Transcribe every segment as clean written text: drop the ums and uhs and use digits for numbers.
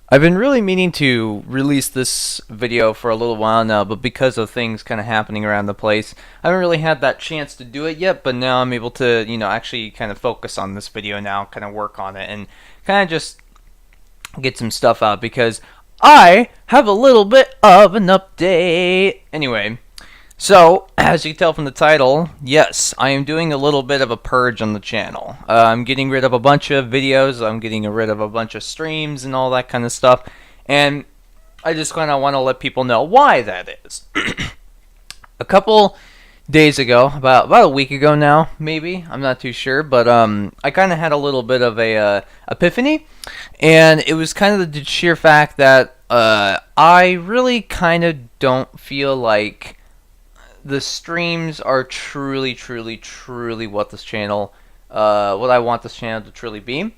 I've been really meaning to release this video for a little while now, but because of things kind of happening around the place, I haven't really had that chance to do it yet, but now I'm able to, actually kind of focus on this video now, kind of work on it, and kind of just get some stuff out because I have a little bit of an update. Anyway, so, as you can tell from the title, yes, I am doing a little bit of a purge on the channel. I'm getting rid of a bunch of videos, I'm getting rid of a bunch of streams and all that kind of stuff, and I just kind of want to let people know why that is. A couple days ago, about a week ago now, maybe, I'm not too sure, but I kind of had a little bit of a epiphany, and it was kind of the sheer fact that I really kind of don't feel like the streams are truly what this channel, what I want this channel to truly be.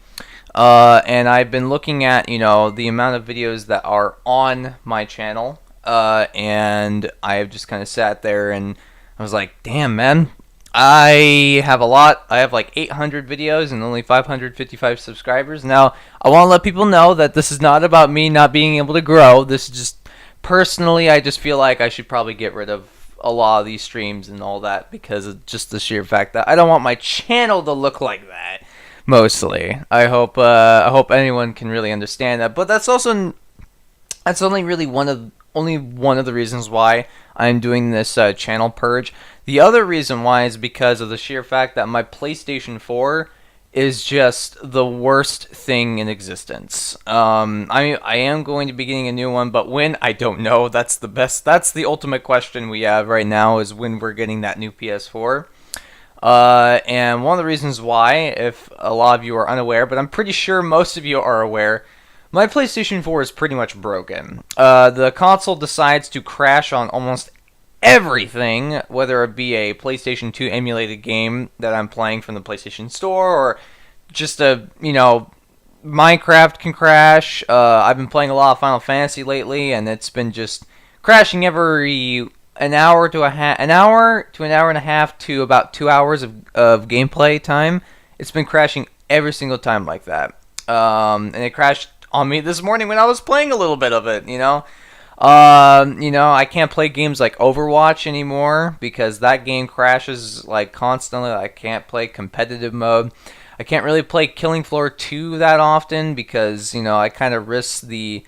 And I've been looking at, the amount of videos that are on my channel, and I've just kind of sat there and I was like, damn, man, I have a lot. I have like 800 videos and only 555 subscribers. Now, I want to let people know that this is not about me not being able to grow. This is just, personally, I just feel like I should probably get rid of a lot of these streams and all that because of just the sheer fact that I don't want my channel to look like that. Mostly, I hope anyone can really understand that. But that's only really one of the reasons why I'm doing this channel purge. The other reason why is because of the sheer fact that my PlayStation 4 is just the worst thing in existence. I am going to be getting a new one, but when, I don't know. That's the ultimate question we have right now, is when we're getting that new PS4. And one of the reasons why, if a lot of you are unaware, but I'm pretty sure most of you are aware, my PlayStation 4 is pretty much broken. The console decides to crash on almost everything, whether it be a PlayStation 2 emulated game that I'm playing from the PlayStation Store, or just Minecraft can crash. I've been playing a lot of Final Fantasy lately, and it's been just crashing every an hour to an hour and a half to about 2 hours of gameplay time. It's been crashing every single time like that. And it crashed on me this morning when I was playing a little bit of it, I can't play games like Overwatch anymore because that game crashes like constantly. I can't play competitive mode. I can't really play Killing Floor 2 that often because, I kind of risk the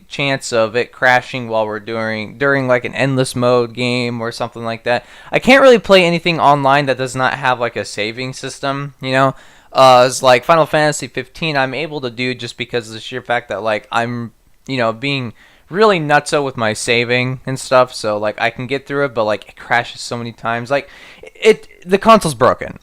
chance of it crashing while we're during like an endless mode game or something like that. I can't really play anything online that does not have like a saving system, it's like Final Fantasy 15 I'm able to do just because of the sheer fact that like I'm, being really nutso with my saving and stuff, so like I can get through it, but like it crashes so many times. Like the console's broken.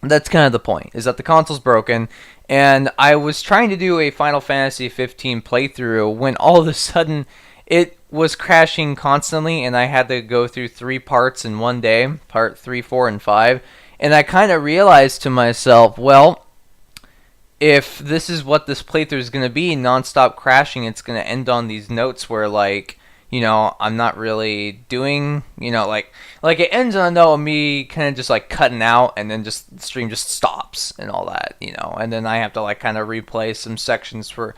That's kind of the point, is that the console's broken, and I was trying to do a Final Fantasy 15 playthrough when all of a sudden it was crashing constantly, and I had to go through 3 parts in one day, part 3, 4, and 5. And I kind of realized to myself, well, if this is what this playthrough is going to be, non-stop crashing, it's going to end on these notes where, like, I'm not really doing, like it ends on a note of me kind of just, like, cutting out, and then just the stream just stops and all that, and then I have to, like, kind of replay some sections for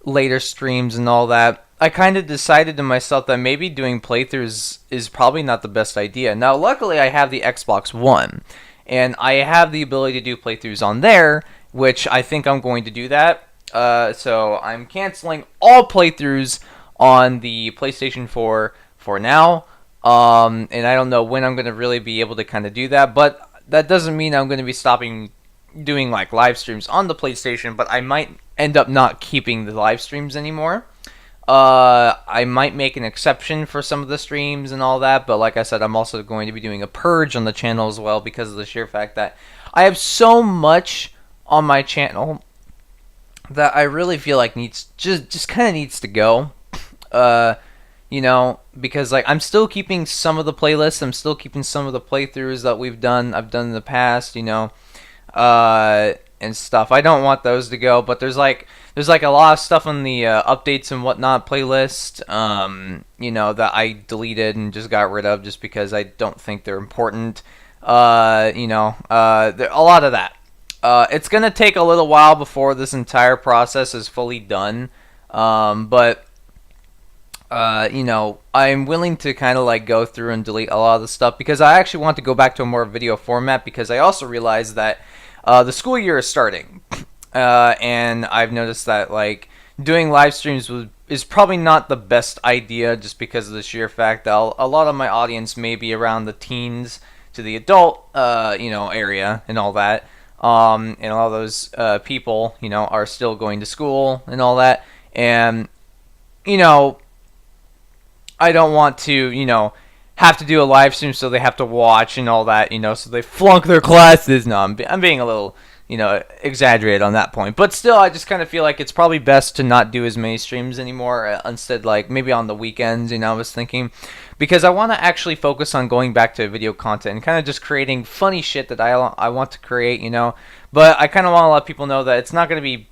later streams and all that. I kind of decided to myself that maybe doing playthroughs is probably not the best idea. Now, luckily, I have the Xbox One, and I have the ability to do playthroughs on there, which I think I'm going to do that. So I'm canceling all playthroughs on the PlayStation 4 for now. And I don't know when I'm going to really be able to kind of do that, but that doesn't mean I'm going to be stopping doing like live streams on the PlayStation, but I might end up not keeping the live streams anymore. I might make an exception for some of the streams and all that, but like I said, I'm also going to be doing a purge on the channel as well because of the sheer fact that I have so much on my channel that I really feel like just kind of needs to go. Because like I'm still keeping some of the playlists, I'm still keeping some of the playthroughs that I've done in the past, and stuff. I don't want those to go, but there's like a lot of stuff on the updates and whatnot playlist, that I deleted and just got rid of just because I don't think they're important. A lot of that. It's gonna take a little while before this entire process is fully done, but you know, I'm willing to kind of like go through and delete a lot of the stuff because I actually want to go back to a more video format because I also realized that the school year is starting, and I've noticed that like doing live streams is probably not the best idea just because of the sheer fact that a lot of my audience may be around the teens to the adult you know, area and all that. And all those people, you know, are still going to school and all that, and you know, I don't want to, you know, have to do a live stream so they have to watch and all that, you know, so they flunk their classes. No, I'm being a little, you know, exaggerated on that point. But still, I just kind of feel like it's probably best to not do as many streams anymore. Instead, like, maybe on the weekends, you know, I was thinking. Because I want to actually focus on going back to video content and kind of just creating funny shit that I want to create, you know. But I kind of want to let people know that it's not going to be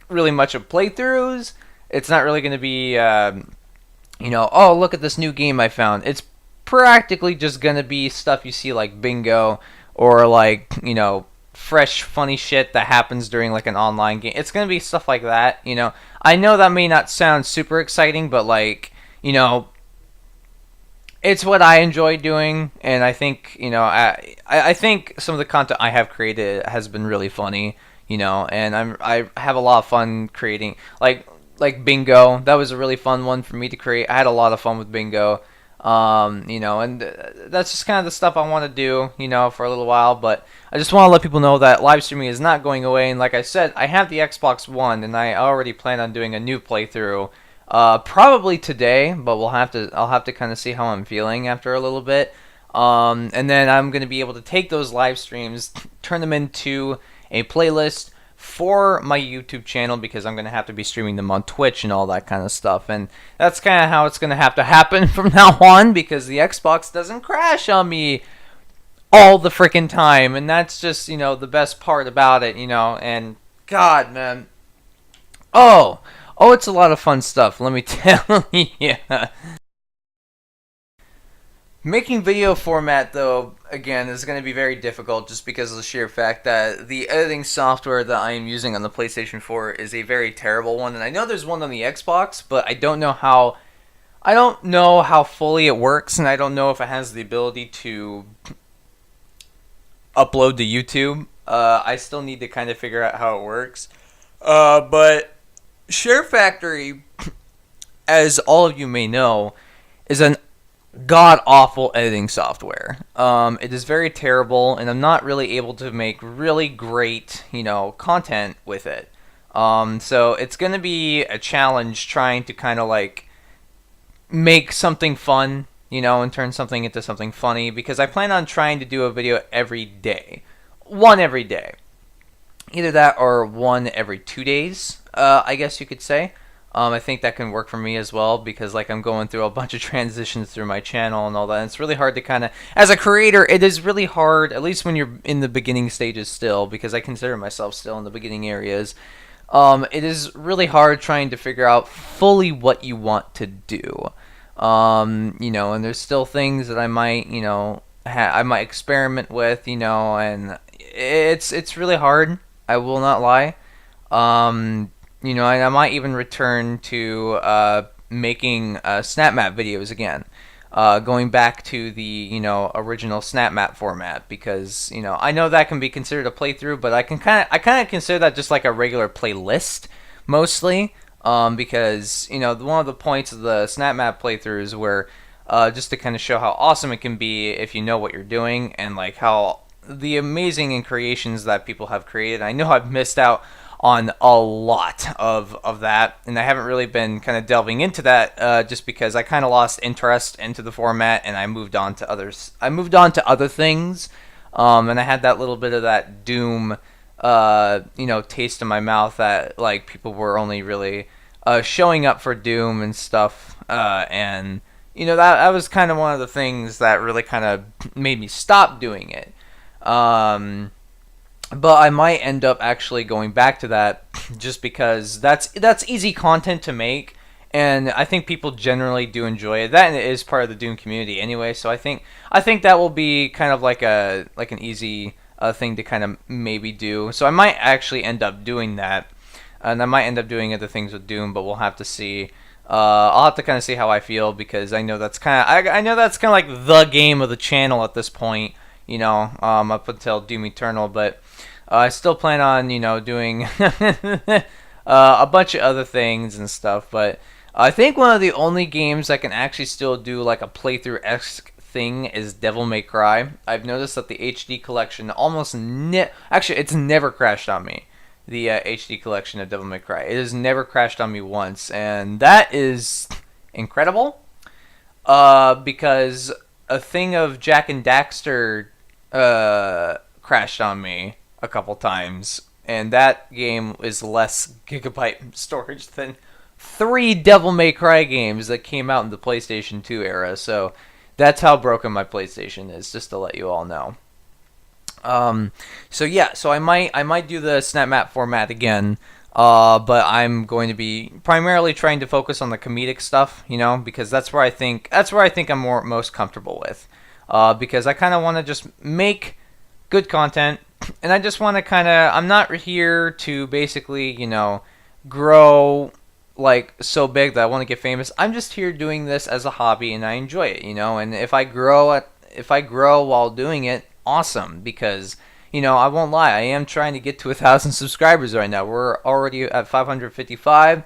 really much of playthroughs. It's not really going to be... you know, oh, look at this new game I found. It's practically just going to be stuff you see like bingo or like, you know, fresh funny shit that happens during like an online game. It's going to be stuff like that, you know. I know that may not sound super exciting, but like, you know, it's what I enjoy doing, and I think, you know, I think some of the content I have created has been really funny, you know, and I have a lot of fun creating like bingo. That was a really fun one for me to create. I had a lot of fun with bingo, you know, and that's just kind of the stuff I want to do, you know, for a little while. But I just want to let people know that live streaming is not going away. And like I said, I have the Xbox One, and I already plan on doing a new playthrough, probably today. But I'll have to kind of see how I'm feeling after a little bit, and then I'm going to be able to take those live streams, turn them into a playlist for my YouTube channel, because I'm going to have to be streaming them on Twitch and all that kind of stuff. And that's kind of how it's going to have to happen from now on, because the Xbox doesn't crash on me all the freaking time. And that's just, you know, the best part about it, you know. And God, man. Oh, it's a lot of fun stuff, let me tell you. Making video format, though, again, is going to be very difficult just because of the sheer fact that the editing software that I am using on the PlayStation 4 is a very terrible one. And I know there's one on the Xbox, but I don't know how fully it works, and I don't know if it has the ability to upload to YouTube. I still need to kind of figure out how it works. But SHAREfactory, as all of you may know, is an god-awful editing software. It is very terrible, and I'm not really able to make really great, you know, content with it. So it's going to be a challenge trying to kind of like make something fun, you know, and turn something into something funny, because I plan on trying to do a video every day. One every day. Either that or one every 2 days, I guess you could say. I think that can work for me as well, because like I'm going through a bunch of transitions through my channel and all that. And it's really hard to kind of, as a creator, it is really hard, at least when you're in the beginning stages still, because I consider myself still in the beginning areas. It is really hard trying to figure out fully what you want to do. You know, and there's still things that I might, you know, I might experiment with, you know, and it's really hard. I will not lie. You know, and I might even return to making snap map videos again, going back to the, you know, original snap map format, because, you know, I know that can be considered a playthrough, but I kind of consider that just like a regular playlist mostly, because, you know, one of the points of the snap map playthroughs were just to kind of show how awesome it can be if you know what you're doing, and like how the amazing creations that people have created. I know I've missed out on a lot of that, and I haven't really been kind of delving into that, just because I kind of lost interest into the format, and I moved on to others. I moved on to other things, and I had that little bit of that Doom, you know, taste in my mouth, that like people were only really showing up for Doom and stuff, and you know, that was kind of one of the things that really kind of made me stop doing it. But I might end up actually going back to that, just because that's easy content to make, and I think people generally do enjoy it. That is part of the Doom community anyway, so I think that will be kind of like an easy thing to kind of maybe do. So I might actually end up doing that, and I might end up doing other things with Doom, but we'll have to see. I'll have to kind of see how I feel, because I know that's kind of I know that's kind of like the game of the channel at this point, you know, up until Doom Eternal. But I still plan on, you know, doing a bunch of other things and stuff. But I think one of the only games I can actually still do like a playthrough-esque thing is Devil May Cry. I've noticed that the HD collection almost actually it's never crashed on me. The HD collection of Devil May Cry. It has never crashed on me once, and that is incredible. Because a thing of Jack and Daxter crashed on me a couple times, and that game is less gigabyte storage than 3 Devil May Cry games that came out in the PlayStation 2 era. So that's how broken my PlayStation is, just to let you all know. So yeah, so I might do the snap map format again, but I'm going to be primarily trying to focus on the comedic stuff, you know, because that's where I think I'm most comfortable with, because I kind of want to just make good content, and I just want to I'm not here to basically, you know, grow like so big that I want to get famous. I'm just here doing this as a hobby, and I enjoy it, you know, and if I grow while doing it, awesome, because, you know, I won't lie, I am trying to get to 1,000 subscribers right now. We're already at 555.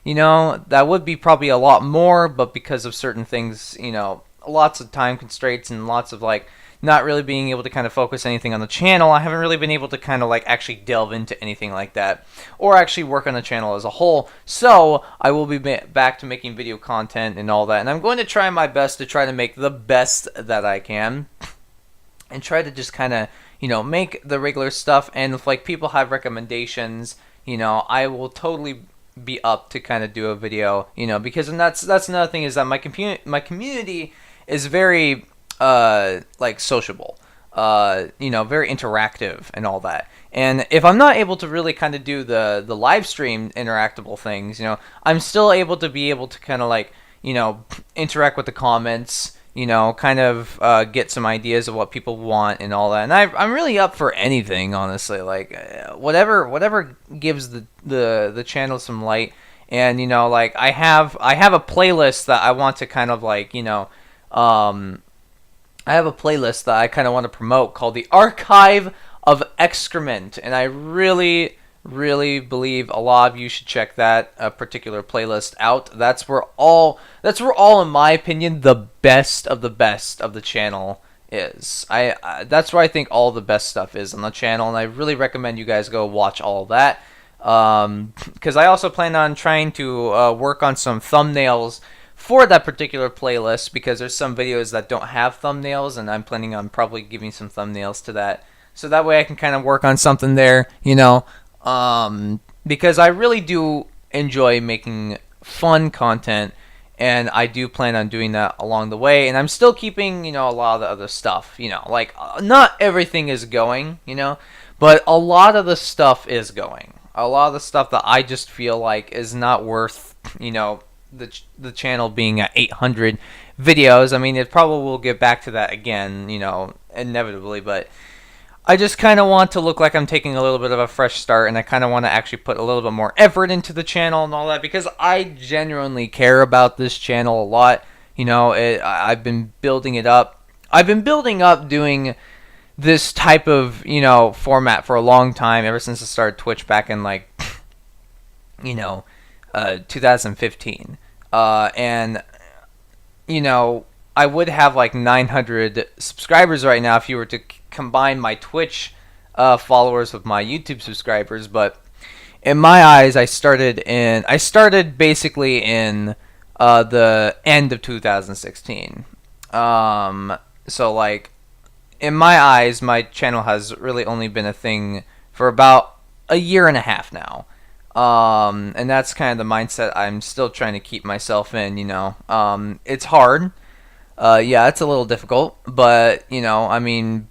You know, that would be probably a lot more, but because of certain things, you know, lots of time constraints and lots of like not really being able to kind of focus anything on the channel, I haven't really been able to kind of like actually delve into anything like that, or actually work on the channel as a whole. So I will be back to making video content and all that, and I'm going to try my best to try to make the best that I can, and try to just kind of, you know, make the regular stuff. And if like people have recommendations, you know, I will totally be up to kind of do a video, you know, because, and that's another thing, is that my community is very like sociable, you know, very interactive and all that. And if I'm not able to really kind of do the live stream interactable things, you know, I'm still able to kind of like, you know, interact with the comments, you know, kind of get some ideas of what people want and all that. And I'm really up for anything, honestly. Like whatever gives the channel some light. And, you know, like I have a playlist that I want to kind of like, you know, I have a playlist that I kind of want to promote called the Archive of Excrement, and I really believe a lot of you should check that particular playlist out. That's where all, in my opinion, the best of the channel is. That's where I think all the best stuff is on the channel, and I really recommend you guys go watch all of that. Because I also plan on trying to work on some thumbnails for that particular playlist, because there's some videos that don't have thumbnails, and I'm planning on probably giving some thumbnails to that. So that way I can kind of work on something there, you know. Because I really do enjoy making fun content, and I do plan on doing that along the way, and I'm still keeping, you know, a lot of the other stuff, you know, like not everything is going, you know, but a lot of the stuff is going. A lot of the stuff that I just feel like is not worth, you know, the channel being at 800 videos. I mean, it probably will get back to that again, you know, inevitably, but I just kind of want to look like I'm taking a little bit of a fresh start, and I kind of want to actually put a little bit more effort into the channel and all that, because I genuinely care about this channel a lot. You know, I've been building it up. I've been building up doing this type of, you know, format for a long time, ever since I started Twitch back in like, you know, 2015. And, you know, I would have like 900 subscribers right now if you were to combine my Twitch followers with my YouTube subscribers, but in my eyes, I started basically in the end of 2016. So like, in my eyes, my channel has really only been a thing for about a year and a half now. And that's kind of the mindset I'm still trying to keep myself in, you know. It's hard. Yeah, it's a little difficult, but, you know, I mean,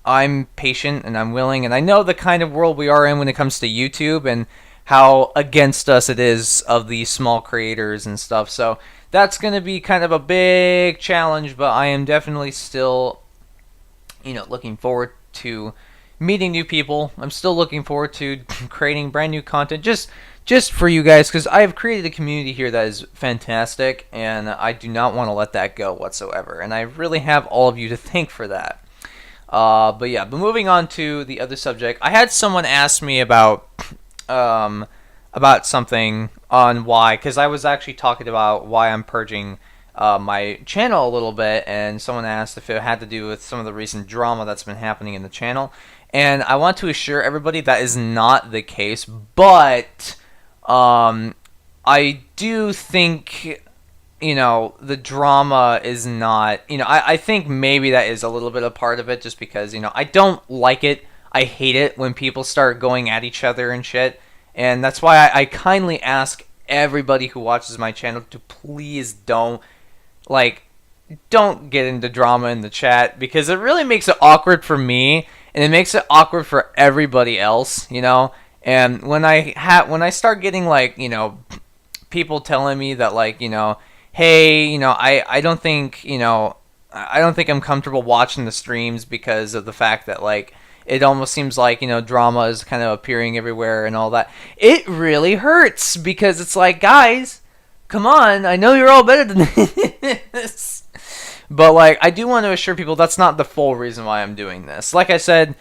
I'm patient and I'm willing, and I know the kind of world we are in when it comes to YouTube and how against us it is of these small creators and stuff. So that's going to be kind of a big challenge, but I am definitely still, you know, looking forward to, meeting new people. I'm still looking forward to creating brand new content just for you guys, because I have created a community here that is fantastic, and I do not want to let that go whatsoever. And I really have all of you to thank for that. But yeah, but moving on to the other subject, I had someone ask me about something on why, because I was actually talking about why I'm purging my channel a little bit, and someone asked if it had to do with some of the recent drama that's been happening in the channel. And I want to assure everybody that is not the case, but I do think, the drama is not, I think maybe that is a little bit a part of it, just because, I don't like it. I hate it when people start going at each other and shit. And that's why I kindly ask everybody who watches my channel to please don't get into drama in the chat, because it really makes it awkward for me, and it makes it awkward for everybody else, And when I start getting people telling me that hey, I don't think, I don't think I'm comfortable watching the streams because of the fact that it almost seems like, drama is kind of appearing everywhere and all that. It really hurts, because it's like, guys, come on, I know you're all better than this. But I do want to assure people that's not the full reason why I'm doing this. Like I said,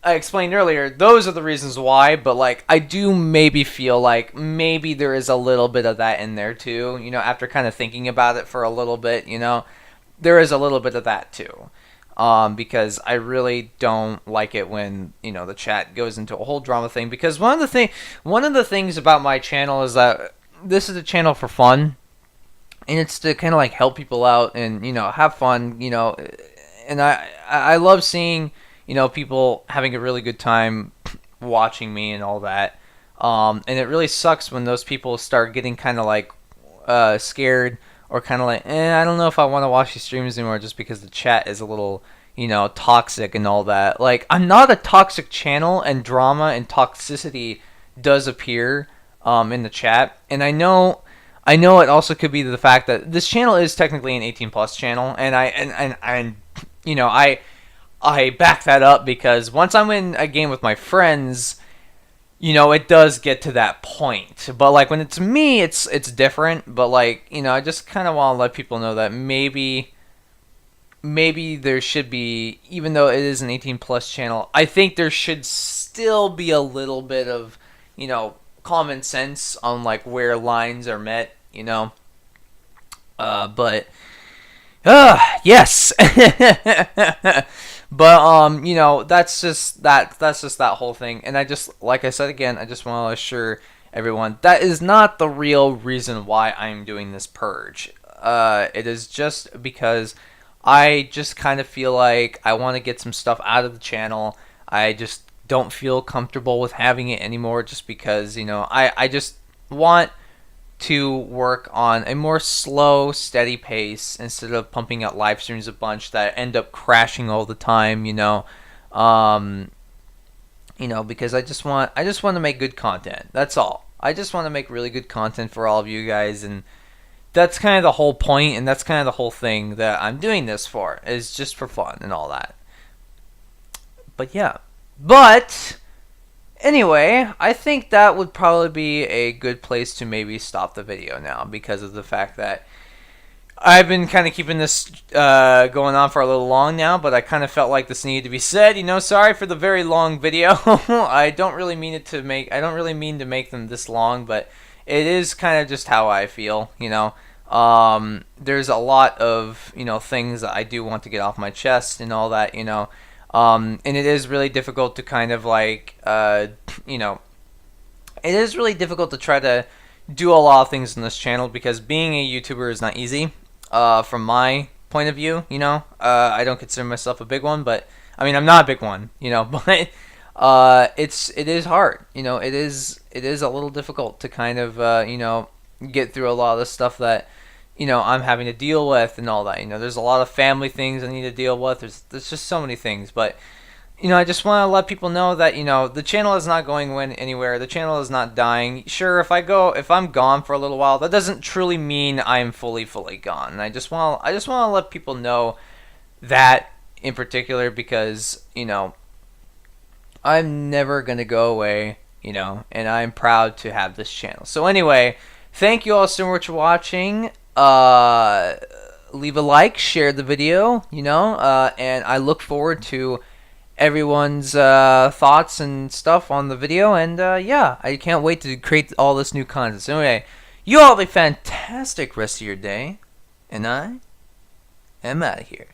I explained earlier, those are the reasons why, but I do maybe feel maybe there is a little bit of that in there too, after kind of thinking about it for a little bit, there is a little bit of that too. Because I really don't like it when the chat goes into a whole drama thing. Because one of the things about my channel is that this is a channel for fun, and it's to kind of help people out and have fun, and I love seeing people having a really good time watching me and all that. And it really sucks when those people start getting kind of scared, or kind of I don't know if I want to watch these streams anymore, just because the chat is a little, toxic and all that. I'm not a toxic channel, and drama and toxicity does appear in the chat. And I know it also could be the fact that this channel is technically an 18+ channel, and I back that up, because once I'm in a game with my friends, it does get to that point. But when it's me, it's different. But I just kind of want to let people know that maybe there should be, even though it is an 18+ channel, I think there should still be a little bit of common sense on where lines are met. But yes. But that's just that whole thing. And I just, like I said again, I just want to assure everyone that is not the real reason why I'm doing this purge. It is just because I just kind of feel like I want to get some stuff out of the channel. I just don't feel comfortable with having it anymore, just because I just want to work on a more slow, steady pace, instead of pumping out live streams a bunch that end up crashing all the time, because I just want to make good content. That's all. I just want to make really good content for all of you guys, and that's kind of the whole point, and that's kind of the whole thing that I'm doing this for, is just for fun and all that. But yeah. But anyway, I think that would probably be a good place to maybe stop the video now, because of the fact that I've been kind of keeping this going on for a little long now, but I kind of felt like this needed to be said. Sorry for the very long video. I don't really mean to make them this long, but it is kind of just how I feel. There's a lot of things that I do want to get off my chest and all that. And it is really difficult to kind of it is really difficult to try to do a lot of things in this channel, because being a YouTuber is not easy, from my point of view. I don't consider myself a big one, but I mean, I'm not a big one, but it is hard. It is a little difficult to kind of get through a lot of the stuff that I'm having to deal with and all that. There's a lot of family things I need to deal with. There's just so many things. But, I just want to let people know that, the channel is not going anywhere. The channel is not dying. Sure, if I'm gone for a little while, that doesn't truly mean I'm fully gone. And I just want to let people know that in particular, because, I'm never gonna go away, you know, and I'm proud to have this channel. So anyway, thank you all so much for watching. Leave a like, share the video, you know, and I look forward to everyone's thoughts and stuff on the video. And yeah, I can't wait to create all this new content. So anyway, you all have a fantastic rest of your day, and I am out of here.